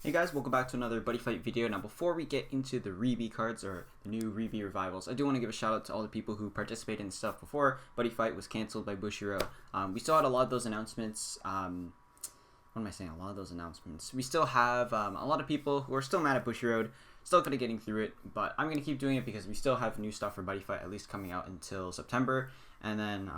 Hey guys, welcome back to another Buddy Fight video. Now before we get into the Rebi cards or the new Rebi revivals, I do want to give a shout out to all the people who participated in stuff before Buddy Fight was cancelled by Bushiroad. We still had a lot of those announcements. What am I saying? A lot of those announcements. We still have a lot of people who are still mad at Bushiroad, still kind of getting through it, but I'm going to keep doing it because we still have new stuff for Buddy Fight at least coming out until September, and then,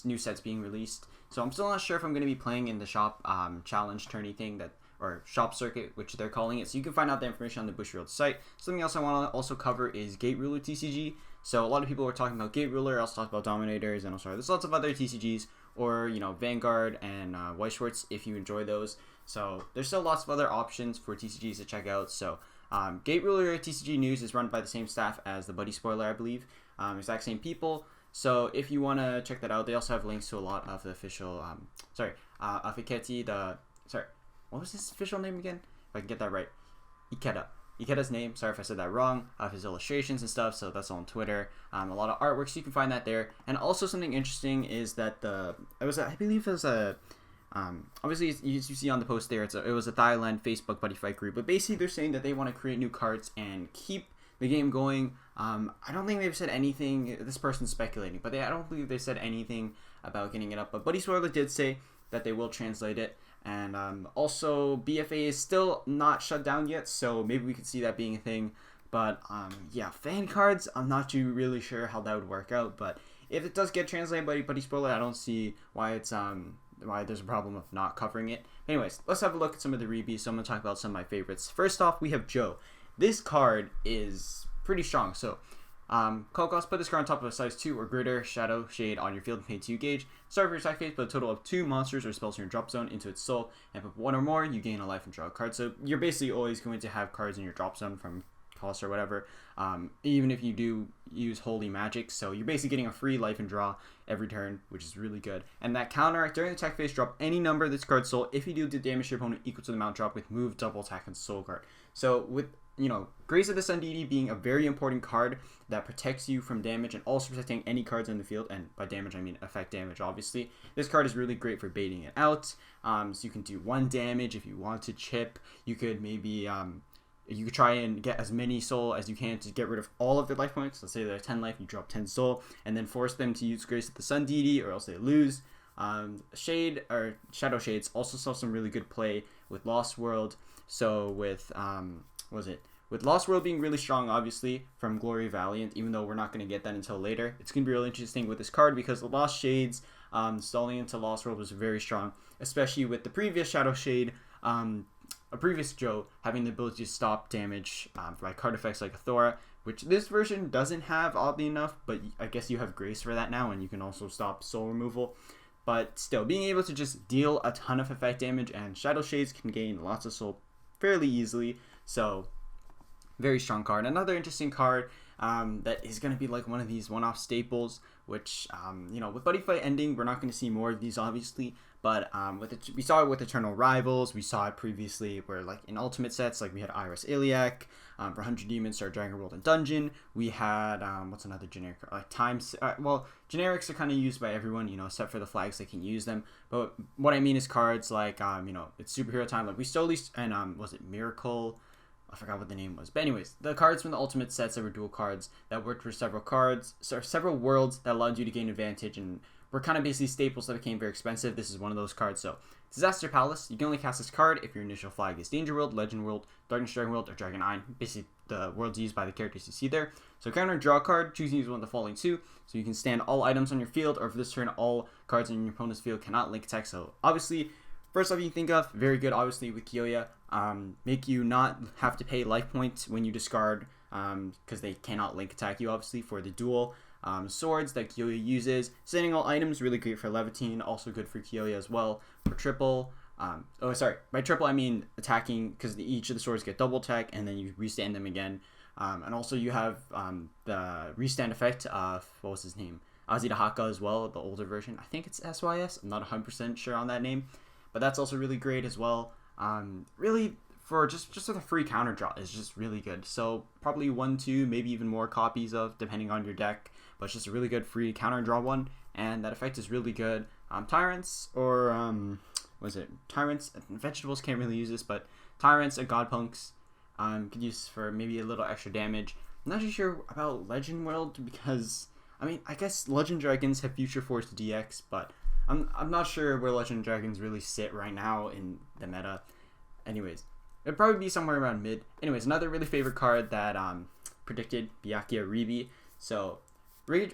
new sets being released. So I'm still not sure if I'm going to be playing in the shop challenge tourney thing or shop circuit, which they're calling it. So you can find out the information on the Bushiroad site. Something else I want to also cover is Gate Ruler TCG. So a lot of people were talking about Gate Ruler, also talked about Dominators, and also there's lots of other TCGs, or Vanguard and White Schwartz if you enjoy those. So there's still lots of other options for TCGs to check out. So Gate Ruler TCG news is run by the same staff as the Buddy Spoiler, I believe. Exact same people. So if you want to check that out, they also have links to a lot of the official, what was his official name again? If I can get that right. Ikeda's name. Sorry if I said that wrong. Of his illustrations and stuff. So that's on Twitter. A lot of artwork. So you can find that there. And also something interesting is that obviously you see on the post there, it was a Thailand Facebook Buddy Fight group. But basically they're saying that they want to create new cards and keep the game going. I don't think they've said anything. This person's speculating, but I don't believe they said anything about getting it up. But Buddy Spoiler did say that they will translate it. And also, BFA is still not shut down yet, so maybe we could see that being a thing. But yeah, fan cards, I'm not too really sure how that would work out. But if it does get translated by Buddy Spoiler, I don't see why it's why there's a problem of not covering it. Anyways, let's have a look at some of the Rebis. So I'm gonna talk about some of my favorites. First off, we have Joe. This card is pretty strong. So Kokos, put this card on top of a size 2 or greater Shadow Shade on your field and pay 2 gauge. Start your attack phase, put a total of 2 monsters or spells in your drop zone into its soul, and put 1 or more, you gain a life and draw a card. So you're basically always going to have cards in your drop zone from Colossus or whatever, even if you do use Holy Magic. So you're basically getting a free life and draw every turn, which is really good. And that counteract during the attack phase, drop any number of this card's soul if you do the damage to your opponent equal to the amount drop with move, double attack, and soul card. So with Grace of the Sun Deity being a very important card that protects you from damage and also protecting any cards in the field, and by damage I mean effect damage obviously. This card is really great for baiting it out. So you can do 1 damage if you want to chip. You could maybe you could try and get as many soul as you can to get rid of all of their life points. Let's say they're 10 life, you drop 10 soul, and then force them to use Grace of the Sun Deity or else they lose. Shade or Shadow Shades also saw some really good play with Lost World. So with with Lost World being really strong, obviously, from Glory Valiant, even though we're not going to get that until later. It's going to be really interesting with this card because the Lost Shades stalling into Lost World was very strong, especially with the previous Shadow Shade, a previous Joe, having the ability to stop damage by card effects like Athora, which this version doesn't have, oddly enough, but I guess you have Grace for that now, and you can also stop soul removal. But still, being able to just deal a ton of effect damage, and Shadow Shades can gain lots of soul fairly easily, so very strong card. Another interesting card that is going to be like one of these one-off staples, which with Buddy Fight ending, we're not going to see more of these obviously, but we saw it with Eternal Rivals. We saw it previously where, like, in Ultimate sets, like we had Iris Iliac for 100 Demons, Star Dragon World and Dungeon. We had what's another generic, like Times. Generics are kind of used by everyone, except for the flags, they can use them. But what I mean is cards like it's Superhero Time, like we still and was it Miracle? I forgot what the name was. But anyways, the cards from the Ultimate sets that were dual cards that worked for several worlds that allowed you to gain advantage and were kind of basically staples that became very expensive. This is one of those cards. So Disaster Palace, you can only cast this card if your initial flag is Danger World, Legend World, Darkness Dragon World, or Dragon Eye. Basically the worlds used by the characters you see there. So counter draw card, choose to use one of the following 2. So you can stand all items on your field, or for this turn all cards in your opponent's field cannot link attack. So obviously, first off you think of, very good obviously with Kyoya. Make you not have to pay life points when you discard, because they cannot link attack you obviously for the dual swords that Kyoya uses. Sending all items, really great for Levitine, also good for Kyoya as well. For triple, by triple I mean attacking, because each of the swords get double attack and then you restand them again. And also you have the restand effect of, what was his name? Azidahaka as well, the older version. I think it's SYS, I'm not 100% sure on that name, but that's also really great as well. Really, for just with a free counter draw is just really good. So probably 1, 2, maybe even more copies of, depending on your deck. But it's just a really good free counter draw one, and that effect is really good. Tyrants or was it Tyrants? Vegetables can't really use this, but Tyrants and Godpunks could use for maybe a little extra damage. I'm not too sure about Legend World because, I mean, I guess Legend Dragons have Future Force DX, but I'm not sure where Legend Dragons really sit right now in the meta. Anyways, it'd probably be somewhere around mid. Anyways, another really favorite card that predicted, Byakuya Ribi. So,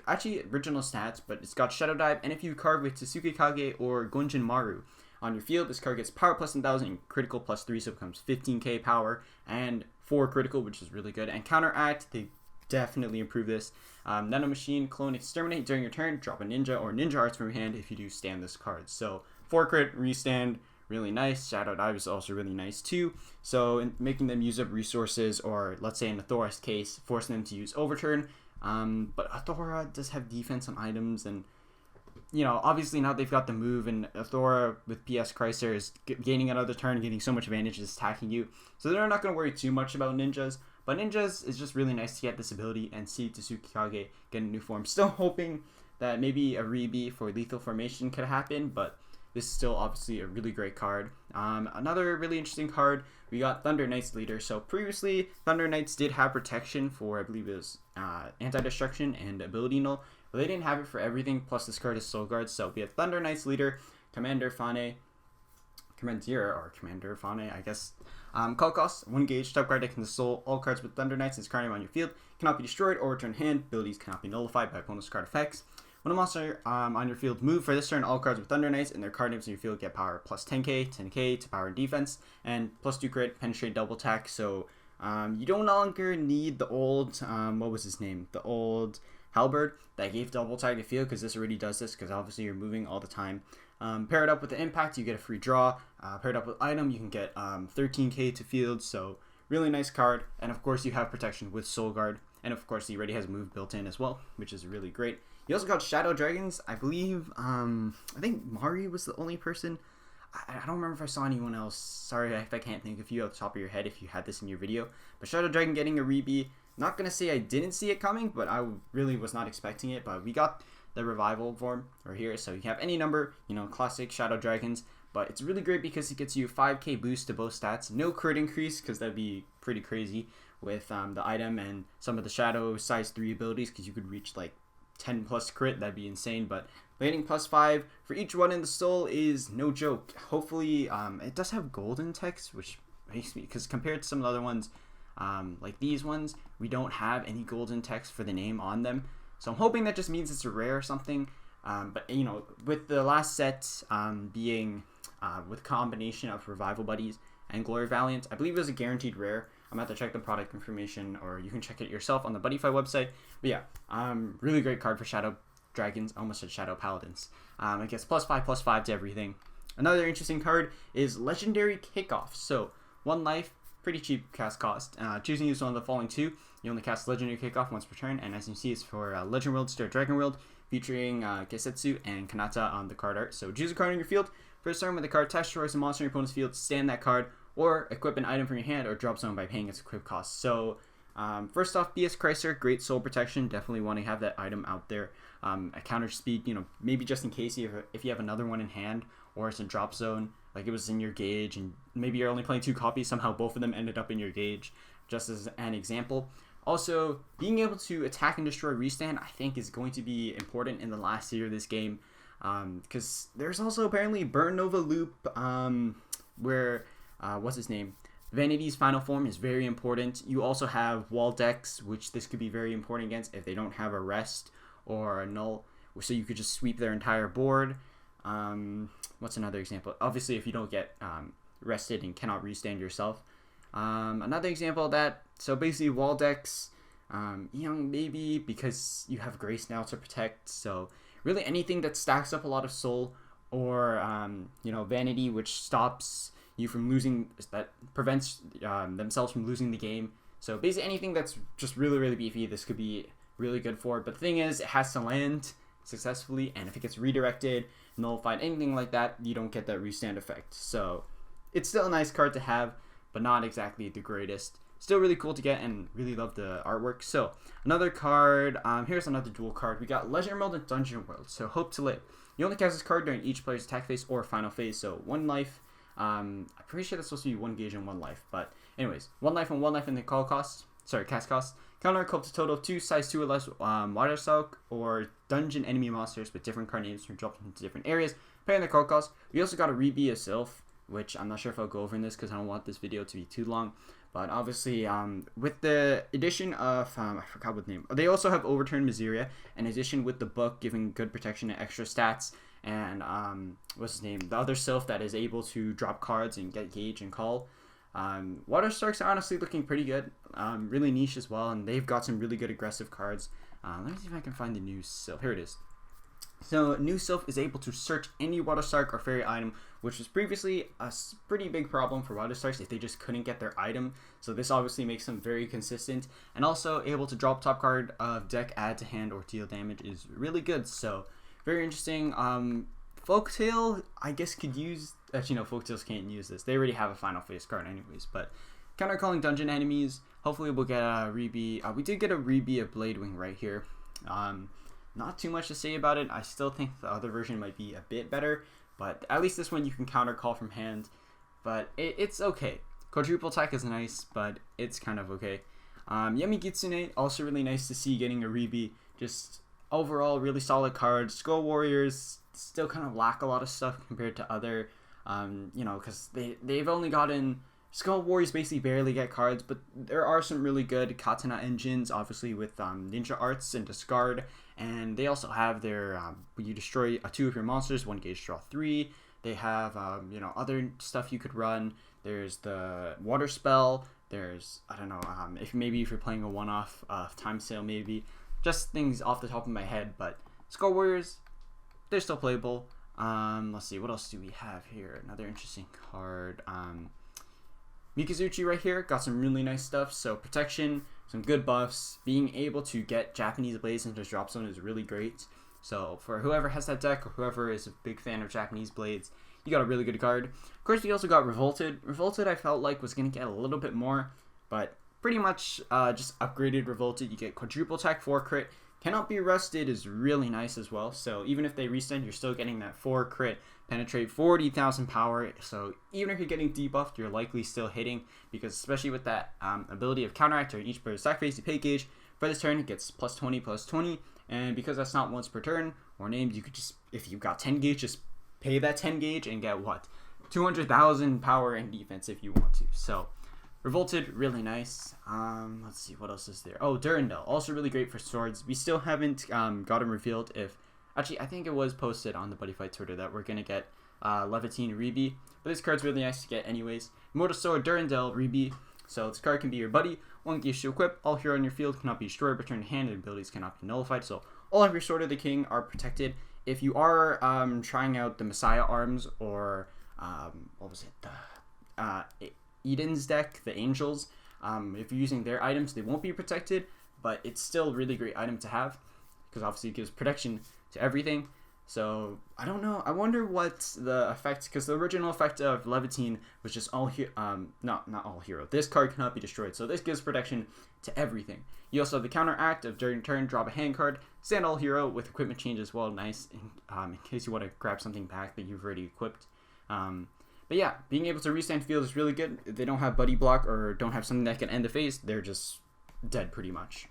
actually original stats, but it's got Shadow Dive, and if you carve with Tsuki Kage or Gonjin Maru on your field, this card gets power plus 1000 and critical plus 3, so it becomes 15k power and 4 critical, which is really good. And Counteract, they definitely improve this. Nano Machine, Clone, Exterminate during your turn, drop a Ninja or Ninja Arts from your hand if you do stand this card. So 4 crit, restand, really nice. Shadow Dive is also really nice too. So in making them use up resources, or let's say in the Thora's case, forcing them to use Overturn. But Athora does have defense on items, and you know, obviously now they've got the move, and Athora with PS Chrysler is gaining another turn, getting so much advantage, is attacking you. So they're not going to worry too much about ninjas. But ninjas is just really nice to get this ability and see Tsuki Kage get a new form. Still hoping that maybe a Ribi for lethal formation could happen, but this is still obviously a really great card. Another really interesting card, we got Thunder Knight's Leader. So previously, Thunder Knights did have protection for, I believe it was anti-destruction and ability null, but they didn't have it for everything, plus this card is Soul Guard. So we have Thunder Knight's Leader, Commander Fane, I guess. Call cost, 1 gauge, top card that can soul all cards with Thunder Knights and its card name on your field, cannot be destroyed or return hand, abilities cannot be nullified by opponent's card effects. When a monster on your field move for this turn, all cards with Thunder Knights and their card names on your field get power plus 10k, 10k to power and defense, and plus 2 crit, penetrate, double attack. So you no longer need the old, what was his name? The old Halberd that gave double attack to field, because this already does this, because obviously you're moving all the time. Pair it up with the impact, you get a free draw. Paired up with item, you can get 13k to field. So really nice card. And of course you have protection with Soul Guard. And of course he already has move built in as well, which is really great. You also got Shadow Dragons. I believe, I think Mari was the only person. I don't remember if I saw anyone else. Sorry if I can't think of you off the top of your head if you had this in your video. But Shadow Dragon getting a Ribi. Not going to say I didn't see it coming, but I really was not expecting it. But we got the revival form right here. So you have any number, you know, classic Shadow Dragons. But it's really great because it gets you 5k boost to both stats. No crit increase, because that'd be pretty crazy with the item and some of the Shadow size 3 abilities, because you could reach like 10 plus crit. That'd be insane. But landing plus 5 for each one in the soul is no joke. Hopefully it does have golden text, which makes me, because compared to some of the other ones, like these ones, we don't have any golden text for the name on them. So I'm hoping that just means it's a rare or something. But you know, with the last set being with combination of Revival Buddies and Glory Valiant, I believe it was a guaranteed rare. I'm going to have to check the product information, or you can check it yourself on the Buddyfy website. But yeah, really great card for Shadow Dragons. I almost said Shadow Paladins. I guess +5/+5 to everything. Another interesting card is Legendary Kickoff. So 1 life, pretty cheap cast cost. Choosing to use one of the following 2, you only cast Legendary Kickoff once per turn, and as you see, it's for Legend World Star Dragon World, featuring Gesetsu and Kanata on the card art. So choose a card in your field. First turn, when the card attached destroys a monster in your opponent's field, stand that card, or equip an item from your hand, or drop someone by paying its equip cost. So first off, BS Chrysler, great soul protection. Definitely want to have that item out there. A counter speed, you know, maybe just in case if you have another one in hand, or it's a drop zone, like it was in your gauge, and maybe you're only playing 2 copies, somehow both of them ended up in your gauge, just as an example. Also, being able to attack and destroy restand, I think, is going to be important in the last tier of this game, because there's also apparently Burn Nova Loop, where, what's his name? Vanity's final form is very important. You also have wall decks, which this could be very important against if they don't have a rest or a null, so you could just sweep their entire board. What's another example? Obviously, if you don't get rested and cannot restand yourself. Another example of that, so basically wall decks, Young maybe, because you have Grace now to protect, so really anything that stacks up a lot of soul, or you know, Vanity, which stops you from losing, that prevents themselves from losing the game. So basically anything that's just really beefy, this could be really good for. But the thing is, it has to land successfully, and if it gets redirected, nullified, anything like that, you don't get that restand effect. So it's still a nice card to have, but not exactly the greatest. still really cool to get, and really love the artwork. So another card, here's another dual card. We got Legendary Mode and Dungeon World. So Hope to Live. You only cast this card during each player's attack phase or final phase, so 1 life. I'm pretty sure that's supposed to be 1 gauge and 1 life, but anyways, 1 life and 1 life in the cast cost. Counter Cope to total of 2 size 2 or less water soak or dungeon enemy monsters with different card names from dropped into different areas, paying the card cost. We also got a Rebi of Sylph, which I'm not sure if I'll go over in this because I don't want this video to be too long. But obviously, with the addition of, I forgot what name. They also have Overturned Miseria, in addition with the book giving good protection and extra stats. And, what's his name? The other Sylph that is able to drop cards and get gauge and call. Water Starks are honestly looking pretty good. Really niche as well, and they've got some really good aggressive cards. Let me see if I can find the new Sylph. Here it is. So, new Sylph is able to search any Water Stark or Fairy item, which was previously a pretty big problem for Water Starks if they just couldn't get their item. So this obviously makes them very consistent, and also able to drop top card of deck, add to hand, or deal damage is really good. So very interesting. Folktale, I guess, could use. Actually, no, Folktales can't use this. They already have a final phase card, anyways. But counter calling dungeon enemies. Hopefully, we'll get a Rebi. We did get a Rebi of Bladewing right here. Not too much to say about it. I still think the other version might be a bit better, but at least this one you can counter call from hand. But it's okay. Quadruple attack is nice, but it's kind of okay. Yami Gitsune, also really nice to see getting a Rebi. Just overall, really solid cards. Skull Warriors still kind of lack a lot of stuff compared to other, because they've only gotten. Skull Warriors basically barely get cards, but there are some really good Katana engines, obviously with Ninja Arts and Discard, and they also have their, when you destroy 2 of your monsters, 1 gauge, draw 3. They have, other stuff you could run. There's the Water Spell. There's, I don't know, if you're playing a one-off time sale, maybe. Just things off the top of my head, but Skull Warriors, they're still playable. Let's see, what else do we have here? Another interesting card. Mikazuchi right here got some really nice stuff. So protection, some good buffs. Being able to get Japanese Blades into drop zone is really great. So for whoever has that deck or whoever is a big fan of Japanese Blades, you got a really good card. Of course, we also got Revolted. Revolted I felt like was going to get a little bit more, but pretty much just upgraded Revolted. You get quadruple attack, 4 crit. Cannot be Arrested is really nice as well. So even if they resend, you're still getting that 4 crit, penetrate, 40,000 power. So even if you're getting debuffed, you're likely still hitting, because especially with that ability of counteract during each player's attack phase, you pay gauge. For this turn, it gets plus 20, and because that's not once per turn or named, you could just, if you've got 10 gauge, just pay that 10 gauge and get what? 200,000 power and defense if you want to. So Revolted, really nice. Let's see, what else is there? Oh, Durandal, also really great for swords. We still haven't got him revealed. Actually, I think it was posted on the Buddy Fight Twitter that we're going to get Levitine Rebi. But this card's really nice to get anyways. Immortal Sword, Durandal, Rebi. So this card can be your buddy. 1 gauge to equip. All hero on your field cannot be destroyed, return to hand, and abilities cannot be nullified. So all of your Sword of the King are protected. If you are trying out the Messiah Arms or, what was it? Eden's deck, the Angels, if you're using their items, they won't be protected, but it's still a really great item to have, because obviously it gives protection to everything. So I don't know, I wonder what the effect, because the original effect of Levitine was just all not all hero. This card cannot be destroyed, so this gives protection to everything. You also have the counteract of during turn, drop a hand card, stand all hero with equipment change as well, nice, in case you want to grab something back that you've already equipped. But yeah, being able to restand field is really good. If they don't have buddy block or don't have something that can end the phase, they're just dead pretty much.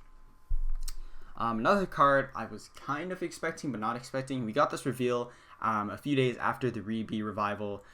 Another card I was kind of expecting but not expecting. We got this reveal a few days after the Rebi Revival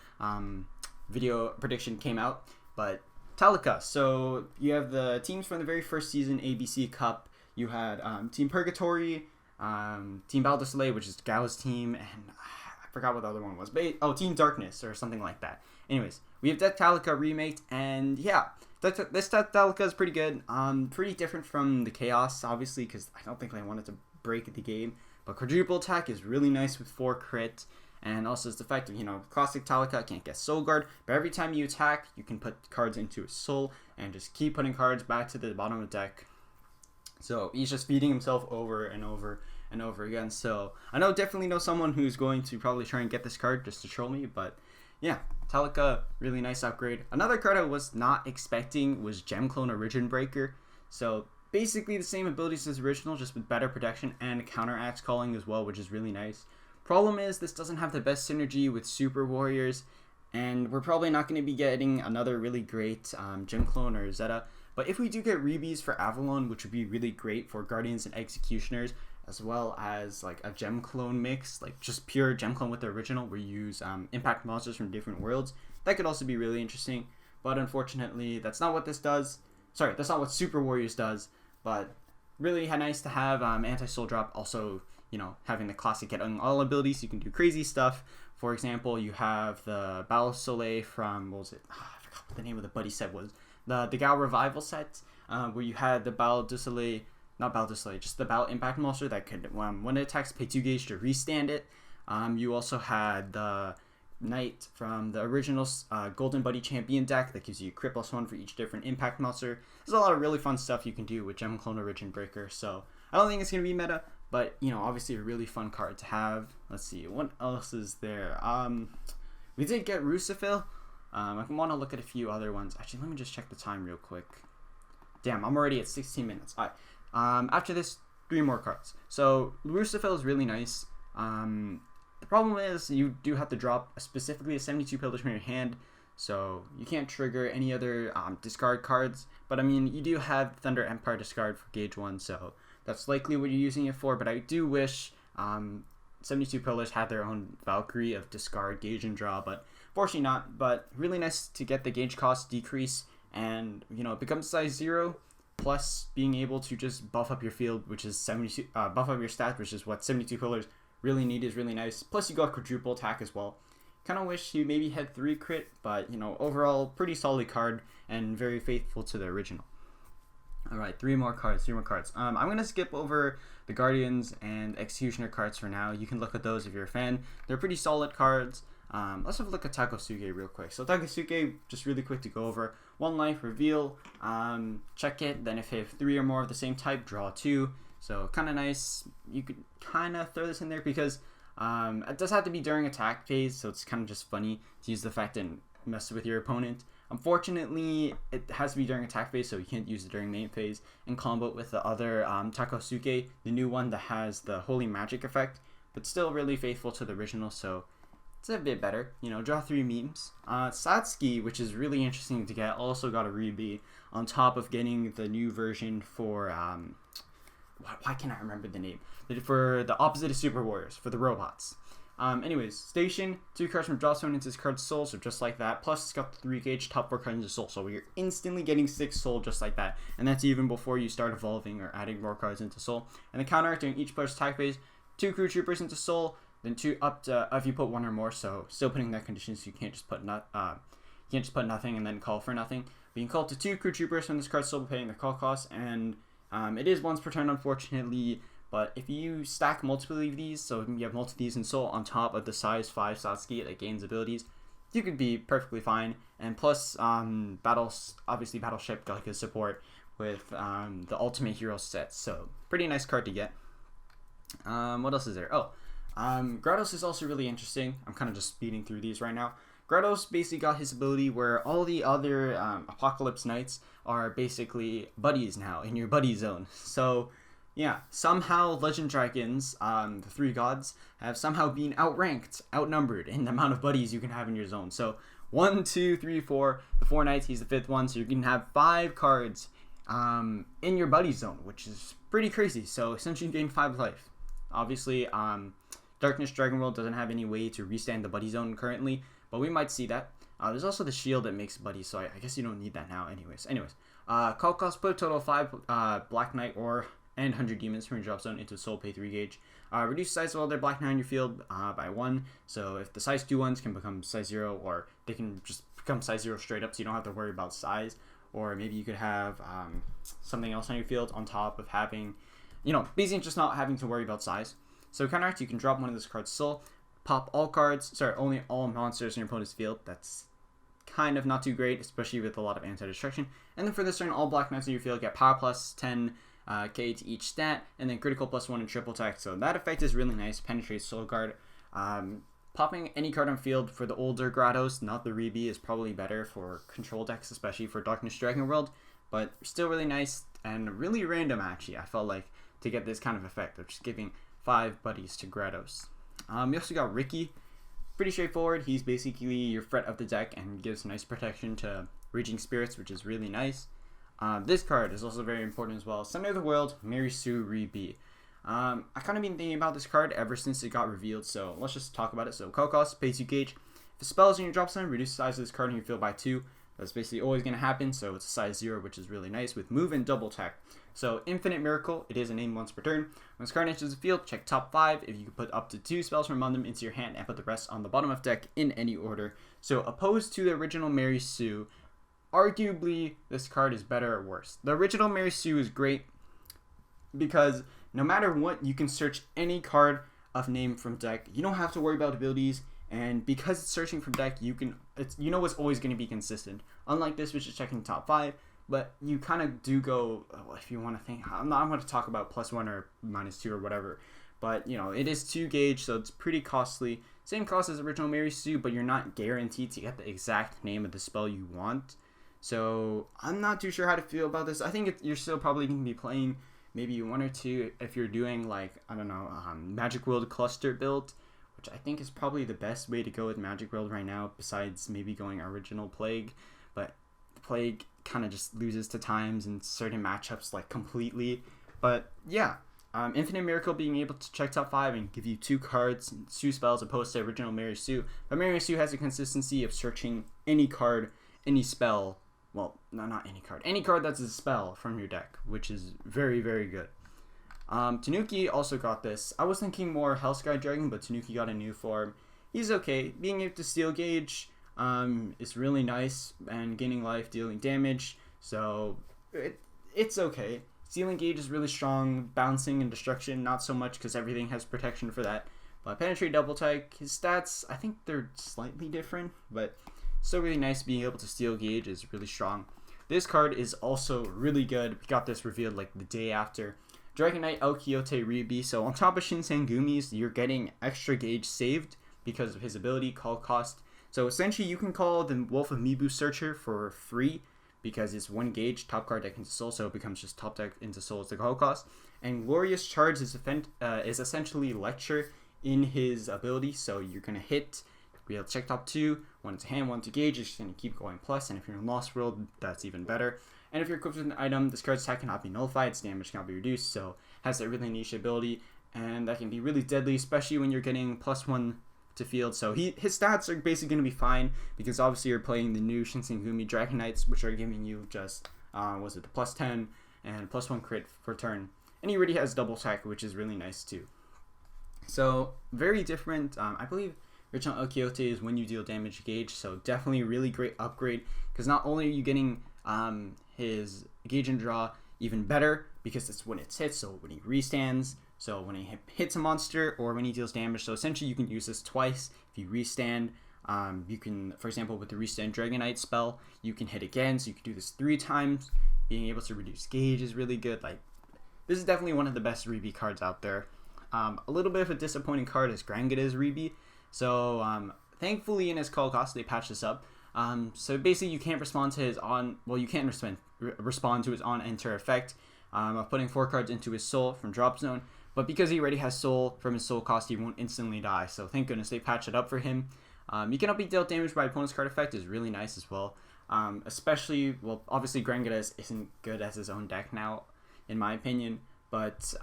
video prediction came out. But Talika, so you have the teams from the very first season ABC Cup. You had Team Purgatory, Team Baldur's which is Gao's team, and I forgot what the other one was. But, Team Darkness or something like that. Anyways, we have Death Talika remake, and yeah, this Death Talika is pretty good. Pretty different from the Chaos, obviously, because I don't think I wanted to break the game. But quadruple attack is really nice with 4 crit, and also it's the fact of, classic Talika can't get Soul Guard, but every time you attack, you can put cards into his soul, and just keep putting cards back to the bottom of the deck. So he's just feeding himself over and over and over again. So I definitely know someone who's going to probably try and get this card just to troll me, but Yeah, Metallica, really nice upgrade. Another card I was not expecting was Gem Clone Origin Breaker. So basically the same abilities as original, just with better protection and counteraxe calling as well, which is really nice. Problem is, this doesn't have the best synergy with Super Warriors, and we're probably not going to be getting another really great Gem Clone or Zeta. But if we do get Rebees for Avalon, which would be really great for Guardians and Executioners, as well as like a Gem Clone mix, like just pure Gem Clone with the original, where you use impact monsters from different worlds, that could also be really interesting. But unfortunately, that's not what this does. Sorry, that's not what Super Warriors does. But really nice to have Anti-Soul Drop. Also, you know, having the classic get on all abilities, you can do crazy stuff. For example, you have the Battle Soleil from, what was it? I forgot what the name of the buddy set was. The Gao Revival set, where you had the Battle du Soleil, not Battle du Soleil, just the Battle Impact Monster that could, when it attacks, pay 2 gauge to restand it. You also had the Knight from the original Golden Buddy Champion deck that gives you crit +1 for each different Impact Monster. There's a lot of really fun stuff you can do with Gem Clone Origin Breaker, so I don't think it's going to be meta, but, you know, obviously a really fun card to have. Let's see, what else is there? We did get Rusafil. I want to look at a few other ones. Actually, let me just check the time real quick. Damn, I'm already at 16 minutes. All right. After this, 3 more cards. So, Rusafil is really nice. The problem is you do have to drop specifically a 72 pillars from your hand, so you can't trigger any other discard cards. But, I mean, you do have Thunder Empire discard for Gauge 1, so that's likely what you're using it for. But I do wish 72 pillars had their own Valkyrie of discard, gauge, and draw, but fortunately not. But really nice to get the gauge cost decrease, and, you know, it becomes size 0, plus being able to just buff up your field, which is 72, buff up your stats, which is what 72 pillars really need, is really nice. Plus you got quadruple attack as well. Kind of wish you maybe had 3 crit, but, you know, overall pretty solid card and very faithful to the original. Alright, 3 more cards. I'm going to skip over the Guardians and Executioner cards for now. You can look at those if you're a fan. They're pretty solid cards. Let's have a look at Takasuke real quick. So Takasuke, just really quick to go over. 1 life, reveal, check it, then if you have 3 or more of the same type, draw 2. So kind of nice. You could kind of throw this in there because it does have to be during attack phase, so it's kind of just funny to use the fact and mess with your opponent. Unfortunately, it has to be during attack phase, so you can't use it during main phase, and combo it with the other Takasuke, the new one that has the Holy Magic effect, but still really faithful to the original, so it's a bit better. You know, draw 3 memes. Satsuki, which is really interesting to get, also got a Rebi on top of getting the new version for, why can't I remember the name? For the opposite of Super Warriors, for the robots. Anyways, Station, 2 cards from draw zone into this card's soul, so just like that. Plus, it's got the 3 gauge, top 4 cards into soul, so you're instantly getting 6 soul just like that. And that's even before you start evolving or adding more cards into soul. And the counter during each player's attack phase, 2 crew troopers into soul, then 2 up to if you put 1 or more. So still putting that condition, so you can't just put nothing and then call for nothing. But you can call to 2 crew troopers from this card, still paying the call cost, and it is once per turn, unfortunately. But if you stack multiple of these, so you have multiple of these in soul on top of the size 5 Satsuki that gains abilities, you could be perfectly fine. And plus, obviously Battleship got like a support with the Ultimate Hero set, so pretty nice card to get. What else is there? Grados is also really interesting. I'm kind of just speeding through these right now. Grados basically got his ability where all the other Apocalypse Knights are basically buddies now in your buddy zone. So yeah, somehow Legend Dragons, the 3 gods, have somehow been outranked, outnumbered in the amount of buddies you can have in your zone. So 1, 2, 3, 4, the 4 knights, he's the 5th one, so you can have 5 cards in your buddy zone, which is pretty crazy. So essentially you gain 5 life. Obviously, Darkness Dragon World doesn't have any way to restand the buddy zone currently, but we might see that. There's also the shield that makes buddies, so I guess you don't need that now anyways. Call cost, put a total of 5 Black Knight and 100 demons from your drop zone into soul, pay 3 gauge. Reduce the size of all their Black Knight in your field by 1, so if the size 2 ones can become size 0, or they can just become size 0 straight up, so you don't have to worry about size. Or maybe you could have something else on your field on top of having, you know, basically just not having to worry about size. So counteract, you can drop one of this card's soul, pop only all monsters in your opponent's field. That's kind of not too great, especially with a lot of anti-destruction. And then for this turn, all Black Knights in your field get power plus 10 K to each stat, and then critical plus 1 and triple attack. So that effect is really nice. Penetrates Soul Guard. popping any card on field for the older Grottos, not the Rebi, is probably better for control decks, especially for Darkness Dragon World, but still really nice and really random actually, I felt like, to get this kind of effect of just giving 5 buddies to Grottos. You also got Ricky. Pretty straightforward. He's basically your threat of the deck and gives nice protection to Raging Spirits, which is really nice. This card is also very important as well. Center of the World, Mary Sue Rebi. I kind of been thinking about this card ever since it got revealed, so let's just talk about it. So, call cost, pays 2 gauge. If a spell is in your drop zone, reduce the size of this card in your field by 2. That's basically always going to happen, so it's a size 0, which is really nice with move and double attack. So, Infinite Miracle, it is a name once per turn. When this card enters the field, check top 5. If you can put up to 2 spells from among them into your hand and put the rest on the bottom of deck in any order. So, opposed to the original Mary Sue, arguably this card is better or worse. The original Mary Sue is great because no matter what, you can search any card of name from deck. You don't have to worry about abilities. And because it's searching from deck, it's always going to be consistent. Unlike this, which is checking top 5, but you kind of do go, if you want to think, I'm going to talk about +1 or -2 or whatever, but it is 2 gauge, so it's pretty costly. Same cost as original Mary Sue, but you're not guaranteed to get the exact name of the spell you want. So I'm not too sure how to feel about this. I think you're still probably going to be playing maybe 1 or 2 if you're doing Magic World cluster build, which I think is probably the best way to go with Magic World right now, besides maybe going original Plague. But the Plague kind of just loses to times in certain matchups completely. But yeah, Infinite Miracle being able to check top 5 and give you 2 cards, 2 spells opposed to original Mary Sue. But Mary Sue has a consistency of searching any card, any spell. Well, no, not any card. Any card that's a spell from your deck, which is very, very good. Tanuki also got this. I was thinking more Hellsky Dragon, but Tanuki got a new form. He's okay. Being able to steal gauge is really nice, and gaining life, dealing damage, so it's okay. Stealing gauge is really strong. Bouncing and destruction, not so much because everything has protection for that. But penetrate, double attack, his stats, I think they're slightly different, but still really nice. Being able to steal gauge is really strong. This card is also really good. We got this revealed the day after. Dragon Knight El Quixote Rebi. So on top of Shinsengumi's, you're getting extra gauge saved because of his ability, call cost. So essentially you can call the Wolf of Mibu Searcher for free because it's 1 gauge, top card deck into soul, so it becomes just top deck into soul as the call cost. And Glorious Charge is essentially Lecture in his ability, so you're going to hit, be able to check top 2, 1 into hand, 1 to gauge, it's just going to keep going plus, and if you're in Lost World, that's even better. And if you're equipped with an item, this card's attack cannot be nullified, its damage cannot be reduced, so has that really niche ability, and that can be really deadly, especially when you're getting +1 to field. So his stats are basically going to be fine, because obviously you're playing the new Shinsengumi Dragon Knights, which are giving you just, the +10 and +1 crit for turn. And he already has double attack, which is really nice too. So, very different. I believe original El Quixote is when you deal damage gauge, so definitely a really great upgrade, because not only are you getting his gauge and draw even better, because it's when it's hit, so when he restands, so when he hits a monster, or when he deals damage, so essentially you can use this twice. If you restand, you can, for example, with the restand Dragon Knight spell, you can hit again, so you can do this 3 times. Being able to reduce gauge is really good. This is definitely one of the best Rebi cards out there. A little bit of a disappointing card is Grangada's Rebi. So, thankfully in his call cost, they patched this up. So basically you can't respond to his you can't respond to his on-enter effect of putting 4 cards into his soul from drop zone. But because he already has soul from his soul cost, he won't instantly die. So thank goodness they patched it up for him. You cannot be dealt damage by opponent's card effect is really nice as well. Especially, obviously Grangada isn't good as his own deck now, in my opinion. But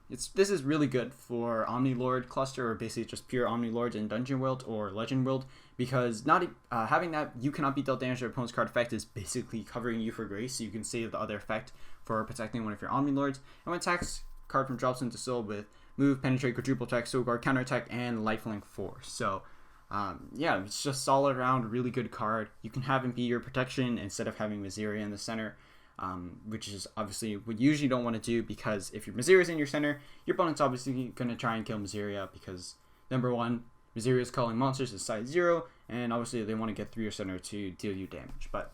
this is really good for Omni Lord cluster, or basically just pure Omni Lords in Dungeon World or Legend World, because having that you cannot be dealt damage to opponent's card effect is basically covering you for grace, so you can save the other effect for protecting one of your Omni Lords. And when attacks card from drops into soul with move, penetrate, quadruple attack, soul guard, counter attack, and lifelink 4. So yeah, it's just solid around, really good card. You can have him be your protection instead of having Miseria in the center. Which is obviously what you usually don't want to do, because if your Miseria is in your center, your opponent's obviously going to try and kill Miseria, because number 1, Miseria is calling monsters at size 0, and obviously they want to get through your center to deal you damage. But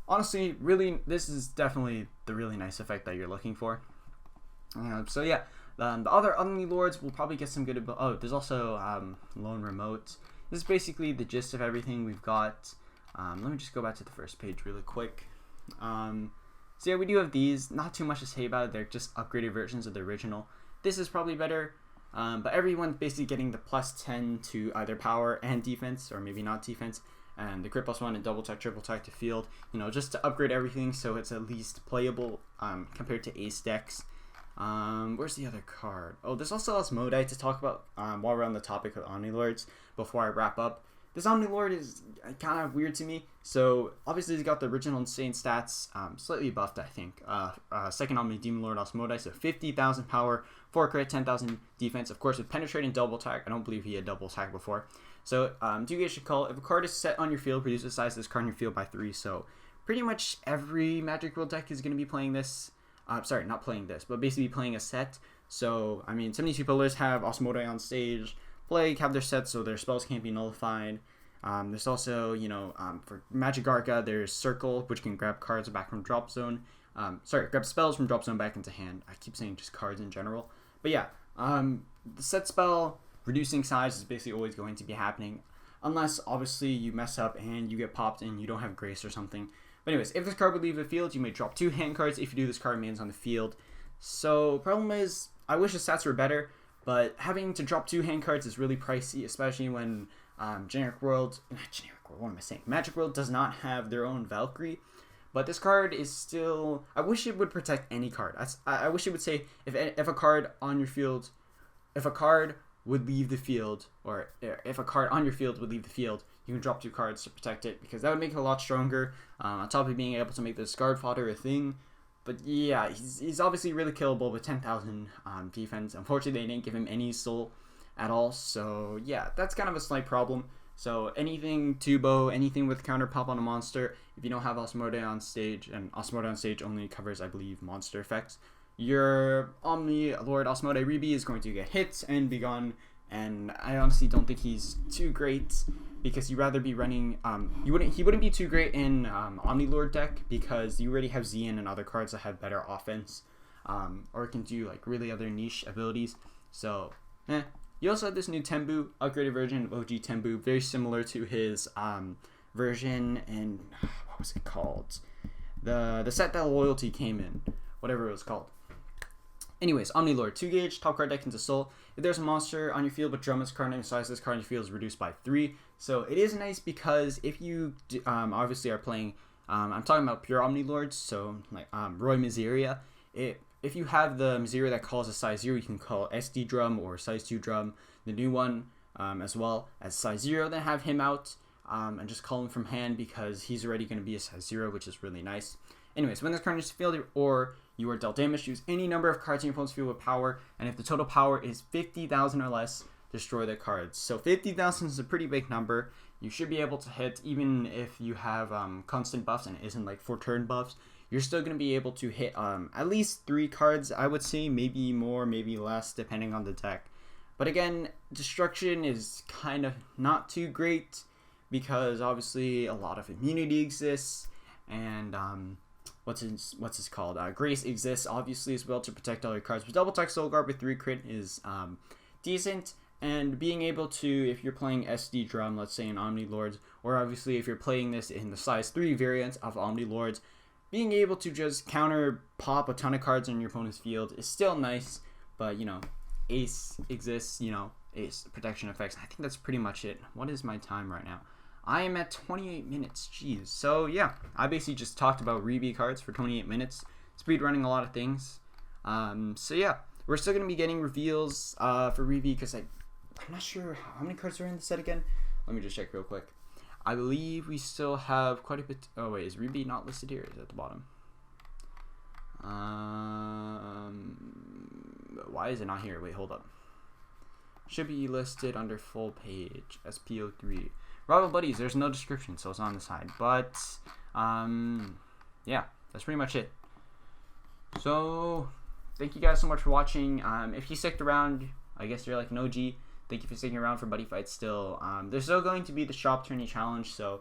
honestly, really, this is definitely the really nice effect that you're looking for. So yeah, The other Omni Lords will probably get some good. Oh, there's also Lone Remote. This is basically the gist of everything we've got. Let me just go back to the first page really quick. So yeah, we do have these. Not too much to say about it. They're just upgraded versions of the original. This is probably better. But everyone's basically getting the +10 to either power and defense, or maybe not defense, and the crit +1 and double tech, triple tech to field, just to upgrade everything so it's at least playable compared to ace decks. Where's the other card? Oh, there's also Osmodite to talk about while we're on the topic of Omni Lords before I wrap up. This Omni Lord is kind of weird to me. So obviously he's got the original insane stats, slightly buffed I think. Second Omni Demon Lord Osmodite, so 50,000 power, 4 crit, 10,000 defense. Of course with penetrating double attack. I don't believe he had double attack before. So 2 gauge should call. If a card is set on your field, reduce the size of this card on your field by 3. So pretty much every Magic World deck is going to be playing this. Sorry, not playing this, but basically playing a set. So I mean, some of these pillars have Osmodite on stage. Plague have their sets so their spells can't be nullified. There's also, for Magic Arca, there's Circle, which can grab cards back from drop zone. Grab spells from drop zone back into hand. I keep saying just cards in general. But yeah, the set spell, reducing size is basically always going to be happening. Unless, obviously, you mess up and you get popped and you don't have Grace or something. But anyways, if this card would leave the field, you may drop 2 hand cards. If you do, this card remains on the field. So, problem is, I wish the stats were better. But having to drop 2 hand cards is really pricey, especially when Magic World, Magic World does not have their own Valkyrie. But this card is still, I wish it would protect any card. I wish it would say if a card on your field, if a card would leave the field, or if a card on your field would leave the field, you can drop 2 cards to protect it, because that would make it a lot stronger. On top of being able to make the discard fodder a thing. But yeah, he's obviously really killable with 10,000 defense. Unfortunately, they didn't give him any soul at all. So yeah, that's kind of a slight problem. So anything Tubo, anything with counter pop on a monster, if you don't have Osmodite on stage, and Osmodite on stage only covers, I believe, monster effects, your Omni Lord Osmodite Rebi is going to get hit and be gone. And I honestly don't think he's too great, because you'd rather be running, he wouldn't be too great in Omni Lord deck, because you already have Xian and other cards that have better offense, or can do like really other niche abilities. So, You also have this new Tembu, upgraded version of OG Tembu, very similar to his version in, what was it called? The set that Loyalty came in, whatever it was called. Anyways, Omni Lord, 2 gauge, top card deck into soul. If there's a monster on your field with Drummond's card name, size this card on your field is reduced by 3. So it is nice, because if you obviously are playing, I'm talking about pure Omni Lords, so like Roy Miseria. If you have the Miseria that calls a size 0, you can call SD Drum or size 2 Drum, the new one, as well as size 0. Then have him out and just call him from hand, because he's already going to be a size 0, which is really nice. Anyways, when this card is field or you are dealt damage, choose any number of cards in your opponent's field with power, and if the total power is 50,000 or less, destroy the cards. So 50,000 is a pretty big number. You should be able to hit, even if you have constant buffs and it isn't like for turn buffs. You're still going to be able to hit at least 3 cards, I would say, maybe more, maybe less, depending on the deck. But again, destruction is kind of not too great, because obviously a lot of immunity exists, and what's this called? Grace exists obviously as well to protect all your cards. But double tech soul guard with 3 crit is decent, and being able to, if you're playing SD Drum, let's say in Omni Lords, or obviously if you're playing this in the size 3 variant of Omni Lords, being able to just counter pop a ton of cards on your opponent's field is still nice. But Ace exists, Ace protection effects. I think that's pretty much it. What is my time right now? I am at 28 minutes. Jeez. So yeah, I basically just talked about Rebi cards for 28 minutes. Speed running a lot of things. So yeah, we're still gonna be getting reveals for Rebi, because I'm not sure how many cards are in the set again. Let me just check real quick. I believe we still have quite a bit. Oh wait, is Rebi not listed here? Is it at the bottom? Why is it not here? Wait, hold up. Should be listed under full page. SPO3. Rival Buddies, there's no description, so it's on the side. But, yeah, that's pretty much it. So, thank you guys so much for watching. If you sticked around, I guess you're like an OG. Thank you for sticking around for Buddy Fight still. There's still going to be the Shop Tourney Challenge, so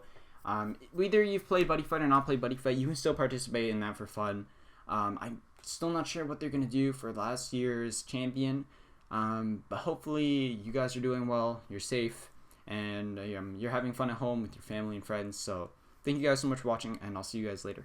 whether you've played Buddy Fight or not played Buddy Fight, you can still participate in that for fun. I Still not sure what they're going to do for last year's champion. But hopefully you guys are doing well, you're safe, and you're having fun at home with your family and friends. So thank you guys so much for watching, and I'll see you guys later.